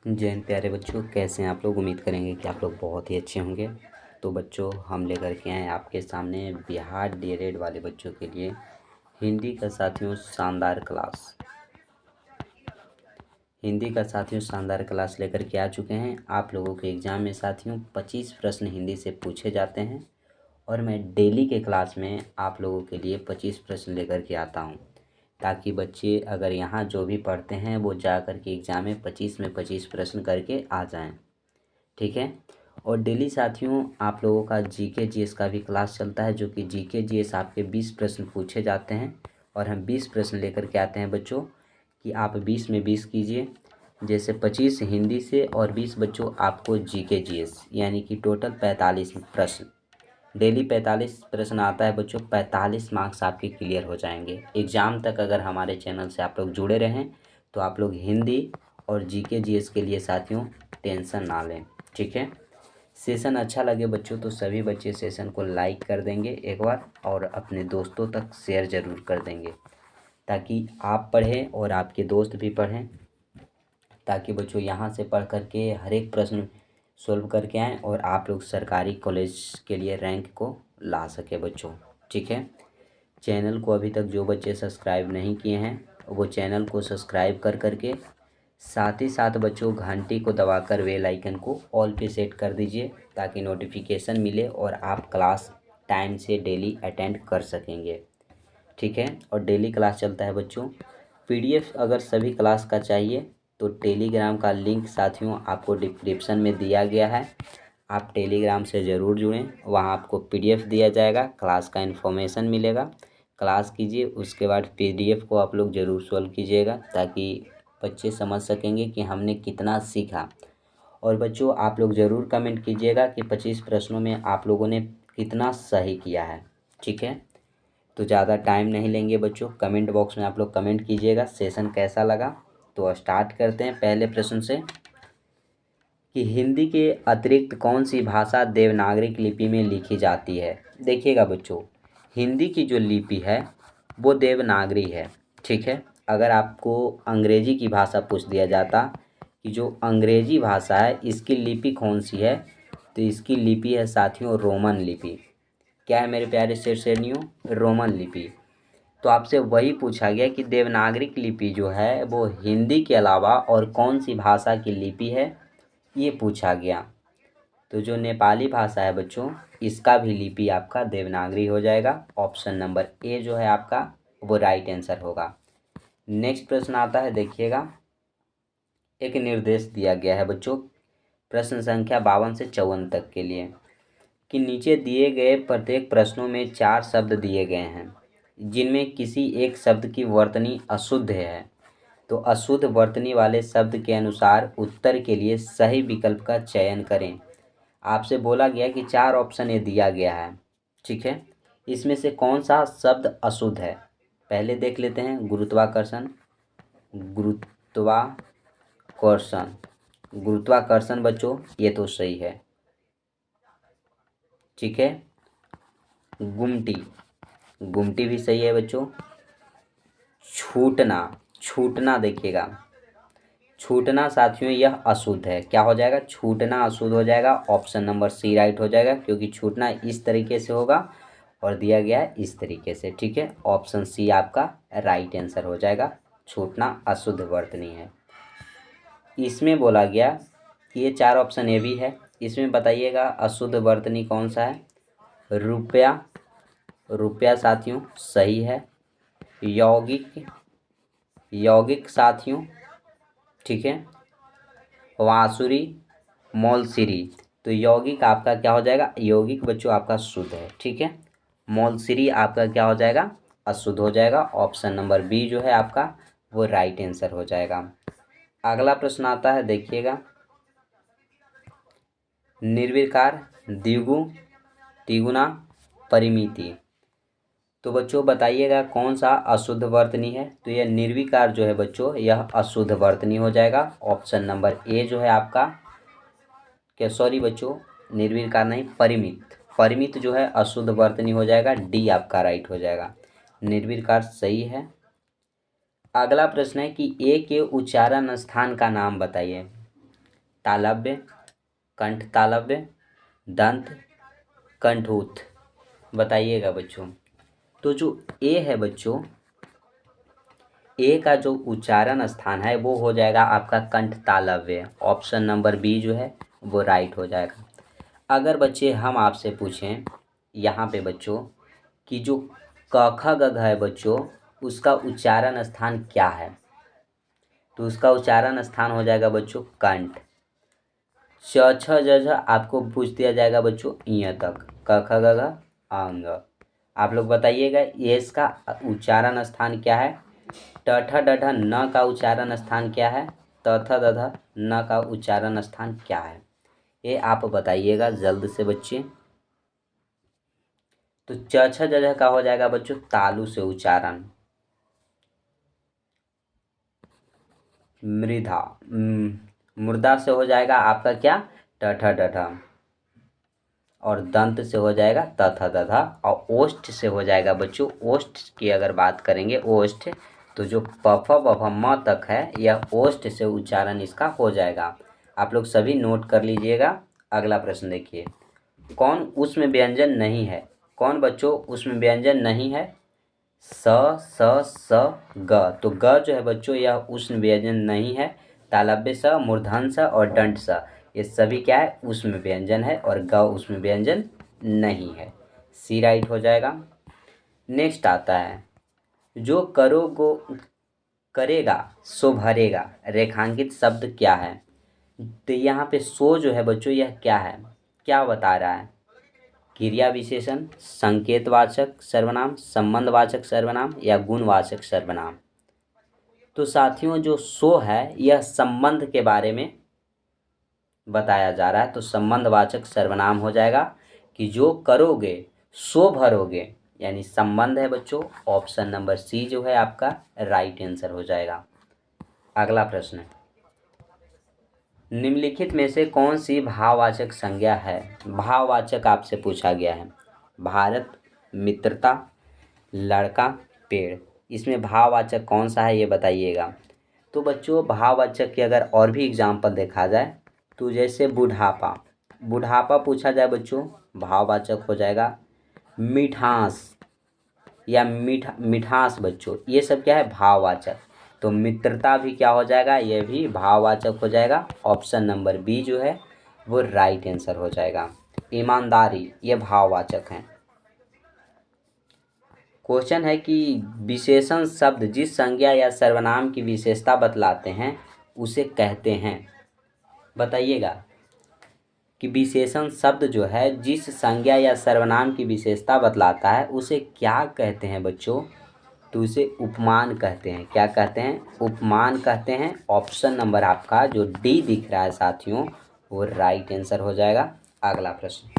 जय हिंद प्यारे बच्चों, कैसे हैं आप लोग। उम्मीद करेंगे कि आप लोग बहुत ही अच्छे होंगे। तो बच्चों, हम लेकर के आए आपके सामने बिहार डीएलएड वाले बच्चों के लिए हिंदी का साथियों शानदार क्लास लेकर के आ चुके हैं। आप लोगों के एग्ज़ाम में साथियों 25 प्रश्न हिंदी से पूछे जाते हैं और मैं डेली के क्लास में आप लोगों के लिए 25 प्रश्न लेकर के आता हूं, ताकि बच्चे अगर यहाँ जो भी पढ़ते हैं वो जा कर के एग्ज़ाम में 25 में 25 प्रश्न करके आ जाएं। ठीक है। और डेली साथियों आप लोगों का जीके जीएस का भी क्लास चलता है, जो कि जीके जीएस आपके 20 प्रश्न पूछे जाते हैं और हम 20 प्रश्न लेकर के आते हैं बच्चों कि आप 20 में 20 कीजिए। जैसे 25 हिंदी से और 20 बच्चों आपको जीके जीएस, यानी कि टोटल 45 प्रश्न। डेली 45 प्रश्न आता है बच्चों, 45 मार्क्स आपके क्लियर हो जाएंगे एग्ज़ाम तक। अगर हमारे चैनल से आप लोग जुड़े रहें तो आप लोग हिंदी और जीके जीएस के लिए साथियों टेंशन ना लें। ठीक है। सेशन अच्छा लगे बच्चों तो सभी बच्चे सेशन को लाइक कर देंगे एक बार, और अपने दोस्तों तक शेयर ज़रूर कर देंगे, ताकि आप पढ़ें और आपके दोस्त भी पढ़ें, ताकि बच्चों यहाँ से पढ़ कर के हर एक प्रश्न सोल्व करके आएँ और आप लोग सरकारी कॉलेज के लिए रैंक को ला सके बच्चों। ठीक है। चैनल को अभी तक जो बच्चे सब्सक्राइब नहीं किए हैं वो चैनल को सब्सक्राइब कर करके साथ ही साथ बच्चों घंटी को दबाकर बेल आइकन को ऑल पे सेट कर दीजिए, ताकि नोटिफिकेशन मिले और आप क्लास टाइम से डेली अटेंड कर सकेंगे। ठीक है। और डेली क्लास चलता है बच्चों। पीडीएफ अगर सभी क्लास का चाहिए तो टेलीग्राम का लिंक साथियों आपको डिस्क्रिप्शन में दिया गया है। आप टेलीग्राम से ज़रूर जुड़ें, वहाँ आपको पीडीएफ दिया जाएगा, क्लास का इन्फॉर्मेशन मिलेगा। क्लास कीजिए, उसके बाद पीडीएफ को आप लोग ज़रूर सॉल्व कीजिएगा, ताकि बच्चे समझ सकेंगे कि हमने कितना सीखा। और बच्चों आप लोग ज़रूर कमेंट कीजिएगा कि 25 प्रश्नों में आप लोगों ने कितना सही किया है। ठीक है। तो ज़्यादा टाइम नहीं लेंगे बच्चों, कमेंट बॉक्स में आप लोग कमेंट कीजिएगा सेशन कैसा लगा। तो स्टार्ट करते हैं पहले प्रश्न से कि हिंदी के अतिरिक्त कौन सी भाषा देवनागरी लिपि में लिखी जाती है। देखिएगा बच्चों, हिंदी की जो लिपि है वो देवनागरी है। ठीक है। अगर आपको अंग्रेजी की भाषा पूछ दिया जाता कि जो अंग्रेजी भाषा है इसकी लिपि कौन सी है, तो इसकी लिपि है साथियों रोमन लिपि। क्या है मेरे प्यारे शेरनियों? रोमन लिपि। तो आपसे वही पूछा गया कि देवनागरी लिपि जो है वो हिंदी के अलावा और कौन सी भाषा की लिपि है, ये पूछा गया। तो जो नेपाली भाषा है बच्चों, इसका भी लिपि आपका देवनागरी हो जाएगा। ऑप्शन नंबर ए जो है आपका वो राइट आंसर होगा। नेक्स्ट प्रश्न आता है, देखिएगा। एक निर्देश दिया गया है बच्चों प्रश्न संख्या 52 से 54 तक के लिए कि नीचे दिए गए प्रत्येक प्रश्नों में 4 शब्द दिए गए हैं जिनमें किसी एक शब्द की वर्तनी अशुद्ध है। तो अशुद्ध वर्तनी वाले शब्द के अनुसार उत्तर के लिए सही विकल्प का चयन करें। आपसे बोला गया कि 4 ऑप्शन ये दिया गया है। ठीक है। इसमें से कौन सा शब्द अशुद्ध है, पहले देख लेते हैं। गुरुत्वाकर्षण। गुरुत्वाकर्षण गुरुत्वाकर्षण बच्चों ये तो सही है। ठीक है। गुमटी, गुमटी भी सही है बच्चों। छूटना, छूटना देखिएगा, छूटना साथियों यह अशुद्ध है। क्या हो जाएगा? छूटना अशुद्ध हो जाएगा। ऑप्शन नंबर सी राइट हो जाएगा, क्योंकि छूटना इस तरीके से होगा और दिया गया है इस तरीके से। ठीक है। ऑप्शन सी आपका राइट आंसर हो जाएगा, छूटना अशुद्ध वर्तनी है। इसमें बोला गया कि ये 4 ऑप्शन ए भी है, इसमें बताइएगा अशुद्ध वर्तनी कौन सा है। रुपया, रुपया साथियों सही है। यौगिक, यौगिक साथियों ठीक है। वासुरी, मौलसिरी, तो यौगिक आपका क्या हो जाएगा? यौगिक बच्चों आपका शुद्ध है। ठीक है। मौलसिरी आपका क्या हो जाएगा? अशुद्ध हो जाएगा। ऑप्शन नंबर बी जो है आपका वो राइट आंसर हो जाएगा। अगला प्रश्न आता है, देखिएगा। निर्विकार, द्विगु, तिगुना, परिमिति, तो बच्चों बताइएगा कौन सा अशुद्ध वर्तनी है। तो यह निर्विकार जो है बच्चों यह अशुद्ध वर्तनी हो जाएगा। ऑप्शन नंबर ए जो है आपका, क्या सॉरी बच्चों, निर्विकार नहीं, परिमित, परिमित जो है अशुद्ध वर्तनी हो जाएगा। डी आपका राइट हो जाएगा, निर्विकार सही है। अगला प्रश्न है कि ए के उच्चारण स्थान का नाम बताइए। तालव्य, कंठ तालव्य, दंत, कंठोत्थ। बताइएगा बच्चों। तो जो ए है बच्चों, ए का जो उच्चारण स्थान है वो हो जाएगा आपका कंठ तालव्य। ऑप्शन नंबर बी जो है वो राइट हो जाएगा। अगर बच्चे हम आपसे पूछें यहाँ पे बच्चों कि जो क ख ग घ है बच्चों, उसका उच्चारण स्थान क्या है, तो उसका उच्चारण स्थान हो जाएगा बच्चों कंठ। च छ ज झ आपको पूछ दिया जाएगा बच्चों य तक। क ख ग घ अंग। आप लोग बताइएगा ये इसका उच्चारण स्थान क्या है। ट ठ ड ढ न का उच्चारण स्थान क्या है। त थ द ध न का उच्चारण स्थान क्या है, ये आप बताइएगा जल्द से बच्चे। तो च छ ज झ का हो जाएगा बच्चों तालु से उच्चारण। मृधा, मुर्दा से हो जाएगा आपका क्या, ट ठ ड ढ। और दंत से हो जाएगा त थ द ध। और ओष्ठ से हो जाएगा बच्चों, ओष्ठ की अगर बात करेंगे ओष्ठ, तो जो प फ ब भ म तक है यह ओष्ठ से उच्चारण इसका हो जाएगा। आप लोग सभी नोट कर लीजिएगा। अगला प्रश्न देखिए, कौन उसमें व्यंजन नहीं है। कौन बच्चों उसमें व्यंजन नहीं है। स स स ग। तो ग जो है बच्चों यह उष्ण व्यंजन नहीं है। तालव्य स, मूर्धन स और दंड स ये सभी क्या है, उष्ण व्यंजन है, और ग उष्ण व्यंजन नहीं है। सी राइट हो जाएगा। नेक्स्ट आता है, जो करोगो करेगा सो भरेगा, रेखांकित शब्द क्या है। तो यहाँ पे सो जो है बच्चों यह क्या है, क्या बता रहा है। क्रिया विशेषण, संकेतवाचक सर्वनाम, संबंधवाचक सर्वनाम या गुणवाचक सर्वनाम। तो साथियों जो सो है यह संबंध के बारे में बताया जा रहा है, तो संबंधवाचक सर्वनाम हो जाएगा कि जो करोगे सो भरोगे, यानी संबंध है बच्चों। ऑप्शन नंबर सी जो है आपका राइट आंसर हो जाएगा। अगला प्रश्न, निम्नलिखित में से कौन सी भाववाचक संज्ञा है। भाववाचक आपसे पूछा गया है। भारत, मित्रता, लड़का, पेड़। इसमें भाववाचक कौन सा है ये बताइएगा। तो बच्चों भाववाचक के अगर और भी एग्जाम्पल देखा जाए तो जैसे बुढ़ापा, बुढ़ापा पूछा जाए बच्चों, भाववाचक हो जाएगा मिठास या मिठास बच्चों, ये सब क्या है भाववाचक। तो मित्रता भी क्या हो जाएगा, ये भी भाववाचक हो जाएगा। ऑप्शन नंबर बी जो है वो राइट आंसर हो जाएगा। ईमानदारी ये भाववाचक हैं। क्वेश्चन है कि विशेषण शब्द जिस संज्ञा या सर्वनाम की विशेषता बतलाते हैं उसे कहते हैं। बताइएगा कि विशेषण शब्द जो है जिस संज्ञा या सर्वनाम की विशेषता बतलाता है उसे क्या कहते हैं बच्चों। तो उसे उपमान कहते हैं। क्या कहते हैं, उपमान कहते हैं। ऑप्शन नंबर आपका जो डी दिख रहा है साथियों वो राइट आंसर हो जाएगा। अगला प्रश्न,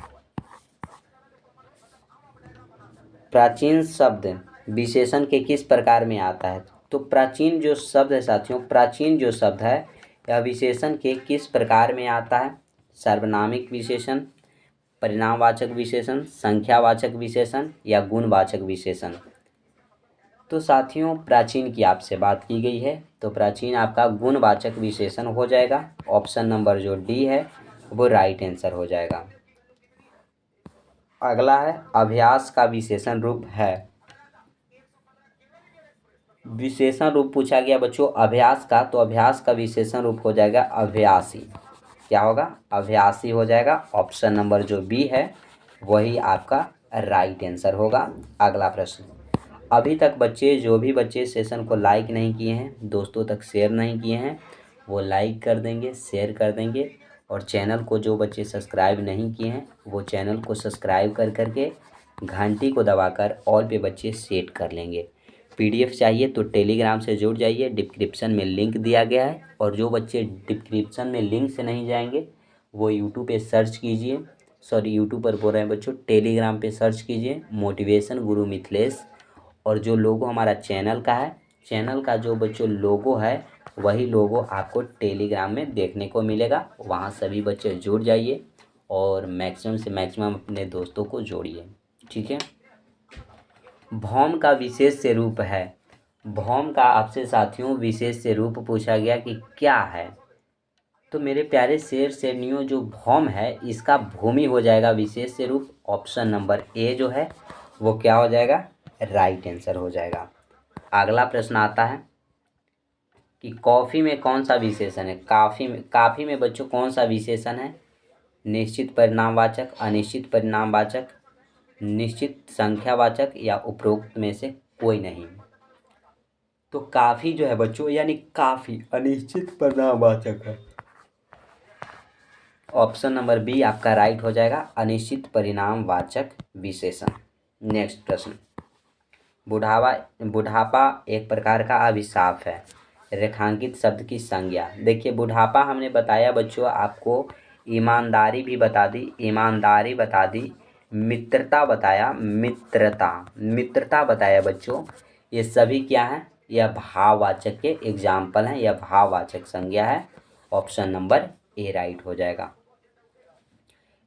प्राचीन शब्द विशेषण के किस प्रकार में आता है। तो प्राचीन जो शब्द है साथियों, प्राचीन जो शब्द है यह विशेषण के किस प्रकार में आता है। सार्वनामिक विशेषण, परिणामवाचक विशेषण, संख्यावाचक विशेषण या गुणवाचक विशेषण। तो साथियों प्राचीन की आपसे बात की गई है, तो प्राचीन आपका गुणवाचक विशेषण हो जाएगा। ऑप्शन नंबर जो डी है वो राइट आंसर हो जाएगा। अगला है अभ्यास का विशेषण रूप है। विशेषण रूप पूछा गया बच्चों अभ्यास का, तो अभ्यास का विशेषण रूप हो जाएगा अभ्यासी। क्या होगा, अभ्यासी हो जाएगा। ऑप्शन नंबर जो बी है वही आपका राइट आंसर होगा। अगला प्रश्न, अभी तक बच्चे जो भी बच्चे सेशन को लाइक नहीं किए हैं, दोस्तों तक शेयर नहीं किए हैं, वो लाइक कर देंगे, शेयर कर देंगे। और चैनल को जो बच्चे सब्सक्राइब नहीं किए हैं वो चैनल को सब्सक्राइब कर करके घंटी को दबाकर ऑल पे बच्चे सेट कर लेंगे। पीडीएफ चाहिए तो टेलीग्राम से जुड़ जाइए, डिस्क्रिप्शन में लिंक दिया गया है। और जो बच्चे डिस्क्रिप्शन में लिंक से नहीं जाएंगे वो यूट्यूब पे सर्च कीजिए, सॉरी यूट्यूब पर बोल रहे हैं बच्चों, टेलीग्राम पे सर्च कीजिए मोटिवेशन गुरु मिथिलेश। और जो लोगो हमारा चैनल का है, चैनल का जो बच्चों लोगो है वही लोगो आपको टेलीग्राम में देखने को मिलेगा। वहाँ सभी बच्चे जुड़ जाइए और मैक्सिमम से मैक्सिमम अपने दोस्तों को जोड़िए, ठीक है। भौम का विशेष से रूप है। भौम का आपसे साथियों विशेष से रूप पूछा गया कि क्या है। तो मेरे प्यारे शेर शेरनियों, जो भौम है इसका भूमि हो जाएगा विशेष रूप। ऑप्शन नंबर ए जो है वो क्या हो जाएगा, राइट आंसर हो जाएगा। अगला प्रश्न आता है कि कॉफ़ी में कौन सा विशेषण है। काफ़ी में बच्चों कौन सा विशेषण है। निश्चित परिणामवाचक, अनिश्चित परिणामवाचक, निश्चित संख्यावाचक या उपरोक्त में से कोई नहीं। तो काफ़ी जो है बच्चों यानी काफ़ी अनिश्चित परिणामवाचक है। ऑप्शन नंबर बी आपका राइट हो जाएगा, अनिश्चित परिणामवाचक विशेषण। नेक्स्ट प्रश्न, बुढ़ापा एक प्रकार का अभिशाप है। रेखांकित शब्द की संज्ञा। देखिए बुढ़ापा हमने बताया बच्चों आपको, ईमानदारी भी बता दी, मित्रता बताया, मित्रता बताया बच्चों। ये सभी क्या है, यह भाववाचक के एग्जाम्पल हैं, यह भाववाचक संज्ञा है। ऑप्शन नंबर ए राइट हो जाएगा।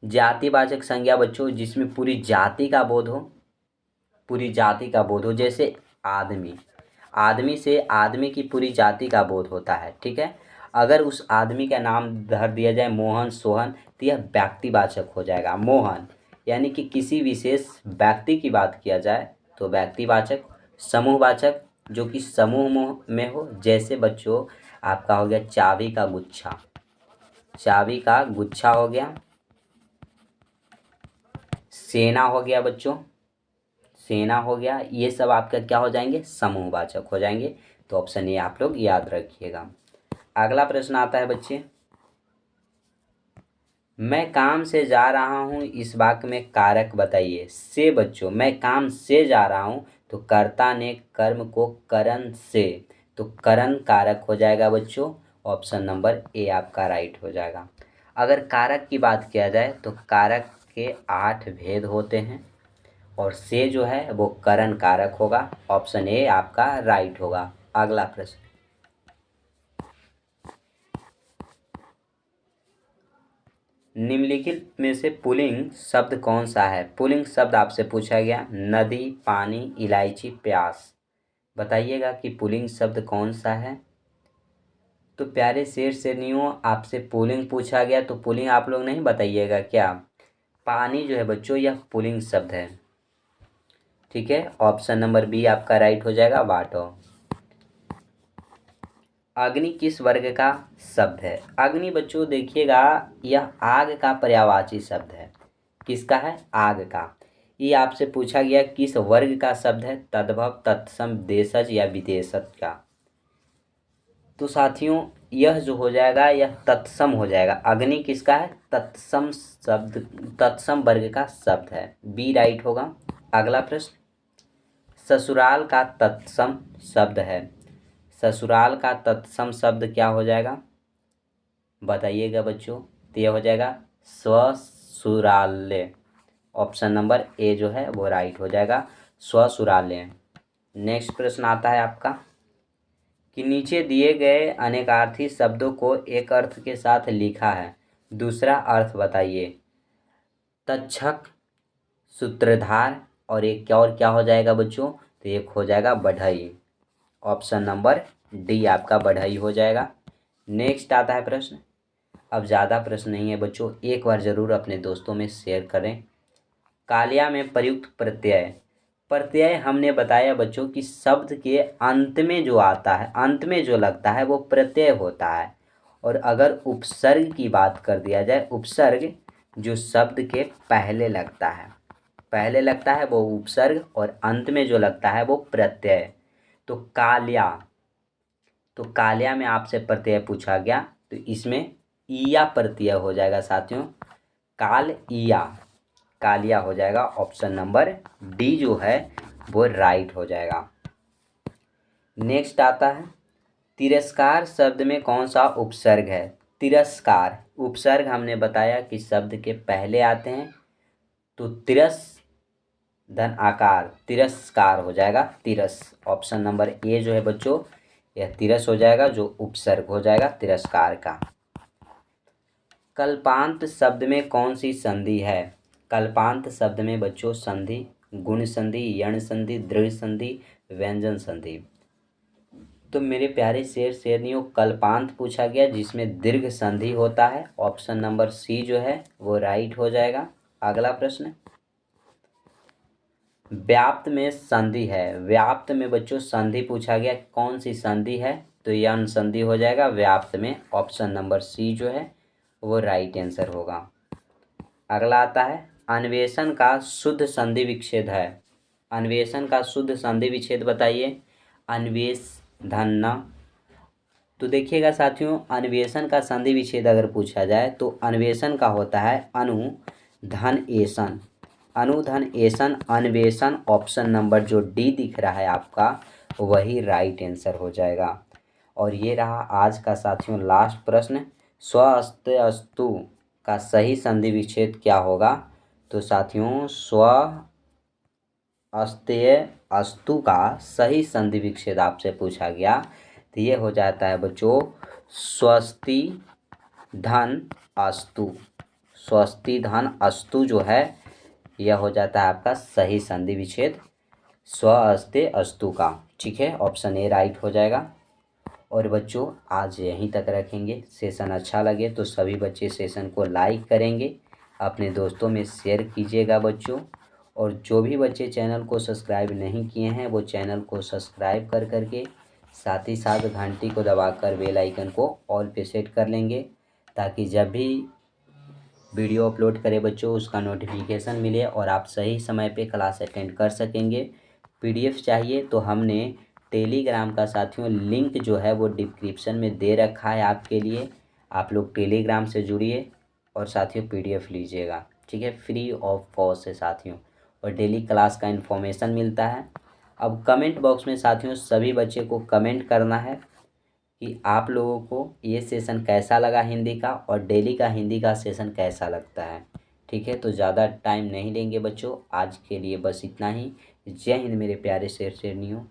जातिवाचक संज्ञा बच्चों, जिसमें पूरी जाति का बोध हो, जैसे आदमी से आदमी की पूरी जाति का बोध होता है, ठीक है। अगर उस आदमी का नाम धर दिया जाए मोहन, सोहन, तो यह व्यक्तिवाचक हो जाएगा। मोहन यानी कि किसी विशेष व्यक्ति की बात किया जाए तो व्यक्तिवाचक। समूहवाचक, जो कि समूह में हो, जैसे बच्चों आपका हो गया चाबी का गुच्छा हो गया, सेना हो गया बच्चों, ये सब आपका क्या हो जाएंगे, समूहवाचक हो जाएंगे। तो ऑप्शन ए आप लोग याद रखिएगा। अगला प्रश्न आता है बच्चे, मैं काम से जा रहा हूँ, इस वाक्य में कारक बताइए। से बच्चों, मैं काम से जा रहा हूँ तो कर्ता ने कर्म को करण से, तो करण कारक हो जाएगा बच्चों। ऑप्शन नंबर ए आपका राइट हो जाएगा। अगर कारक की बात किया जाए तो कारक के 8 भेद होते हैं और से जो है वो करण कारक होगा। ऑप्शन ए आपका राइट होगा। अगला प्रश्न, निम्नलिखित में से पुल्लिंग शब्द कौन सा है। पुल्लिंग शब्द आपसे पूछा गया, नदी, पानी, इलायची, प्यास। बताइएगा कि पुल्लिंग शब्द कौन सा है। तो प्यारे शेर शेरनियों, आपसे पुल्लिंग पूछा गया तो पुल्लिंग आप लोग नहीं बताइएगा क्या। पानी जो है बच्चों यह पुल्लिंग शब्द है, ठीक है। ऑप्शन नंबर बी आपका राइट हो जाएगा, वाटर। अग्नि किस वर्ग का शब्द है। अग्नि बच्चों देखिएगा यह आग का पर्यायवाची शब्द है। किसका है, आग का। ये आपसे पूछा गया किस वर्ग का शब्द है, तद्भव, तत्सम, देशज या विदेशज का। तो साथियों यह जो हो जाएगा यह तत्सम हो जाएगा। अग्नि किसका है, तत्सम शब्द, तत्सम वर्ग का शब्द है, बी राइट होगा। अगला प्रश्न, ससुराल का तत्सम शब्द है। ससुराल का तत्सम शब्द क्या हो जाएगा, बताइएगा बच्चों। तो यह हो जाएगा स्वसुराल्य। ऑप्शन नंबर ए जो है वो राइट हो जाएगा, स्वसुराल्य। नेक्स्ट प्रश्न आता है आपका कि नीचे दिए गए अनेकार्थी शब्दों को एक अर्थ के साथ लिखा है, दूसरा अर्थ बताइए। तक्षक, सूत्रधार और एक क्या, और क्या हो जाएगा बच्चों, तो एक हो जाएगा बढ़ई। ऑप्शन नंबर डी आपका बढ़ई हो जाएगा। नेक्स्ट आता है प्रश्न, अब ज़्यादा प्रश्न नहीं है बच्चों, एक बार ज़रूर अपने दोस्तों में शेयर करें। कालिया में प्रयुक्त प्रत्यय हमने बताया बच्चों कि शब्द के अंत में जो आता है, अंत में जो लगता है वो प्रत्यय होता है। और अगर उपसर्ग की बात कर दिया जाए, उपसर्ग जो शब्द के पहले लगता है वो उपसर्ग, और अंत में जो लगता है वो प्रत्यय। तो कालिया में आपसे प्रत्यय पूछा गया तो इसमें ईया प्रत्यय हो जाएगा साथियों, कालिया हो जाएगा। ऑप्शन नंबर डी जो है वो राइट हो जाएगा। नेक्स्ट आता है, तिरस्कार शब्द में कौन सा उपसर्ग है। तिरस्कार उपसर्ग हमने बताया कि शब्द के पहले आते हैं, तो तिरस धन आकार, तिरस्कार हो जाएगा, तिरस। ऑप्शन नंबर ए जो है बच्चों यह तिरस हो जाएगा, जो उपसर्ग हो जाएगा तिरस्कार का। कल्पांत शब्द में कौन सी संधि है। कल्पांत शब्द में बच्चों संधि गुण संधि, यण संधि, दृढ़ संधि, व्यंजन संधि। तो मेरे प्यारे शेर शेरनियों कल्पांत पूछा गया जिसमें दीर्घ संधि होता है। ऑप्शन नंबर सी जो है वो राइट हो जाएगा। अगला प्रश्न, व्याप्त में संधि है। व्याप्त में बच्चों संधि पूछा गया, कौन सी संधि है? तो यह संधि हो जाएगा व्याप्त में। ऑप्शन नंबर सी जो है वो राइट आंसर होगा। अगला आता है, अन्वेषण का शुद्ध संधि विच्छेद है। अन्वेषण का शुद्ध संधि विच्छेद बताइए। अन्वेष धन न। तो देखिएगा साथियों, अन्वेषण का संधि विच्छेद अगर पूछा जाए तो अन्वेषण का होता है अनु धन एसन। अनु धन एसन अन्वेषण। ऑप्शन नंबर जो डी दिख रहा है आपका वही राइट आंसर हो जाएगा। और ये रहा आज का साथियों लास्ट प्रश्न, स्वस्त्य अस्तु का सही संधि विच्छेद क्या होगा? तो साथियों स्व अस्तेय अस्तु का सही संधि विच्छेद आपसे पूछा गया तो ये हो जाता है बच्चों स्वस्ति धन अस्तु। स्वस्ति धन अस्तु जो है यह हो जाता है आपका सही संधि विच्छेद स्व अस्तेय अस्तु का। ठीक है, ऑप्शन ए राइट हो जाएगा। और बच्चों आज यहीं तक रखेंगे। सेशन अच्छा लगे तो सभी बच्चे सेशन को लाइक करेंगे, अपने दोस्तों में शेयर कीजिएगा बच्चों। और जो भी बच्चे चैनल को सब्सक्राइब नहीं किए हैं वो चैनल को सब्सक्राइब कर करके साथ ही साथ घंटी को दबाकर बेल आइकन को ऑल पे सेट कर लेंगे, ताकि जब भी वीडियो अपलोड करें बच्चों उसका नोटिफिकेशन मिले और आप सही समय पे क्लास अटेंड कर सकेंगे। पीडीएफ चाहिए तो हमने टेलीग्राम का साथियों लिंक जो है वो डिस्क्रिप्शन में दे रखा है आपके लिए। आप लोग टेलीग्राम से जुड़िए और साथियों पीडीएफ लीजिएगा। ठीक है, फ्री ऑफ कॉस्ट है साथियों, और डेली क्लास का इन्फॉर्मेशन मिलता है। अब कमेंट बॉक्स में साथियों सभी बच्चे को कमेंट करना है कि आप लोगों को ये सेशन कैसा लगा हिंदी का, और डेली का हिंदी का सेशन कैसा लगता है। ठीक है, तो ज़्यादा टाइम नहीं लेंगे बच्चों, आज के लिए बस इतना ही। जय हिंद मेरे प्यारे शेर शेरनियों।